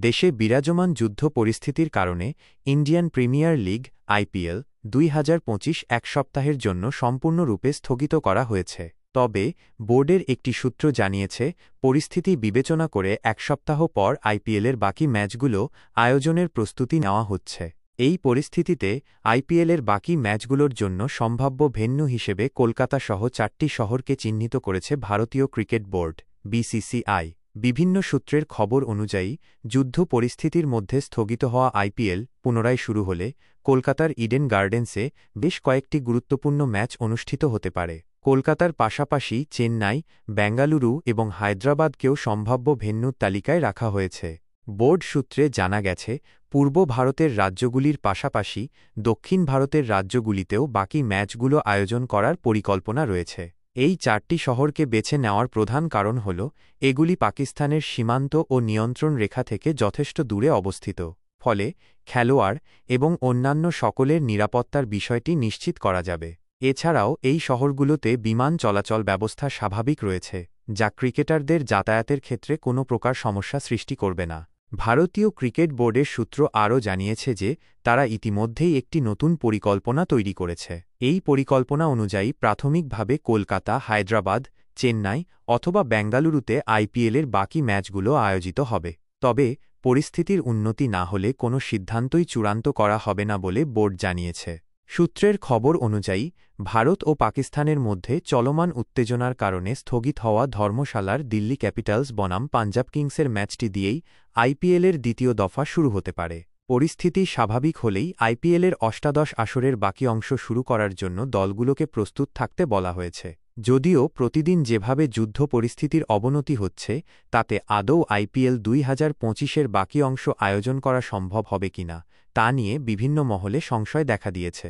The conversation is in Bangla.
দেশে বিরাজমান যুদ্ধ পরিস্থিতির কারণে ইন্ডিয়ান প্রিমিয়ার লিগ আইপিএল ২০২৫ এক সপ্তাহের জন্য সম্পূর্ণরূপে স্থগিত করা হয়েছে। তবে বোর্ডের একটি সূত্র জানিয়েছে, পরিস্থিতি বিবেচনা করে এক সপ্তাহ পর আইপিএলের বাকি ম্যাচগুলো আয়োজনের প্রস্তুতি নেওয়া হচ্ছে। এই পরিস্থিতিতে আইপিএলের বাকি ম্যাচগুলোর জন্য সম্ভাব্য ভেন্যু হিসেবে কলকাতা সহ ৪টি শহরকে চিহ্নিত করেছে ভারতীয় ক্রিকেট বোর্ড বিসিসিআই। বিভিন্ন সূত্রের খবর অনুযায়ী, যুদ্ধ পরিস্থিতির মধ্যে স্থগিত হওয়া আইপিএল পুনরায় শুরু হলে কলকাতার ইডেন গার্ডেন্সে বেশ কয়েকটি গুরুত্বপূর্ণ ম্যাচ অনুষ্ঠিত হতে পারে। কলকাতার পাশাপাশি চেন্নাই, বেঙ্গালুরু এবং হায়দ্রাবাদকেও সম্ভাব্য ভেন্যুর তালিকায় রাখা হয়েছে। বোর্ড সূত্রে জানা গেছে, পূর্ব ভারতের রাজ্যগুলির পাশাপাশি দক্ষিণ ভারতের রাজ্যগুলিতেও বাকি ম্যাচগুলো আয়োজন করার পরিকল্পনা রয়েছে। এই ৪টি শহরকে বেছে নেওয়ার প্রধান কারণ হল এগুলি পাকিস্তানের সীমান্ত ও নিয়ন্ত্রণ রেখা থেকে যথেষ্ট দূরে অবস্থিত। ফলে খেলোয়াড় এবং অন্যান্য সকলের নিরাপত্তার বিষয়টি নিশ্চিত করা যাবে। এছাড়াও এই শহরগুলোতে বিমান চলাচল ব্যবস্থা স্বাভাবিক রয়েছে, যা ক্রিকেটারদের যাতায়াতের ক্ষেত্রে কোনো প্রকার সমস্যা সৃষ্টি করবে না। ভারতীয় ক্রিকেট বোর্ডের সূত্র আরও জানিয়েছে যে, তারা ইতিমধ্যেই একটি নতুন পরিকল্পনা তৈরি করেছে। এই পরিকল্পনা অনুযায়ী প্রাথমিকভাবে কলকাতা, হায়দ্রাবাদ, চেন্নাই অথবা বেঙ্গালুরুতে আইপিএলের বাকি ম্যাচগুলো আয়োজিত হবে। তবে পরিস্থিতির উন্নতি না হলে কোনো সিদ্ধান্তই চূড়ান্ত করা হবে না বলে বোর্ড জানিয়েছে। সূত্রের খবর অনুযায়ী, ভারত ও পাকিস্তানের মধ্যে চলমান উত্তেজনার কারণে স্থগিত হওয়া ধর্মশালার দিল্লি ক্যাপিটালস বনাম পাঞ্জাব কিংসের ম্যাচটি দিয়েই আইপিএলের দ্বিতীয় দফা শুরু হতে পারে। পরিস্থিতি স্বাভাবিক হলেই আইপিএলের অষ্টাদশ আসরের বাকি অংশ শুরু করার জন্য দলগুলোকে প্রস্তুত থাকতে বলা হয়েছে। যদিও প্রতিদিন যেভাবে যুদ্ধ পরিস্থিতির অবনতি হচ্ছে, তাতে আদৌ আইপিএল ২০২৫-এর বাকি অংশ আয়োজন করা সম্ভব হবে কিনা তা নিয়ে বিভিন্ন মহলে সংশয় দেখা দিয়েছে।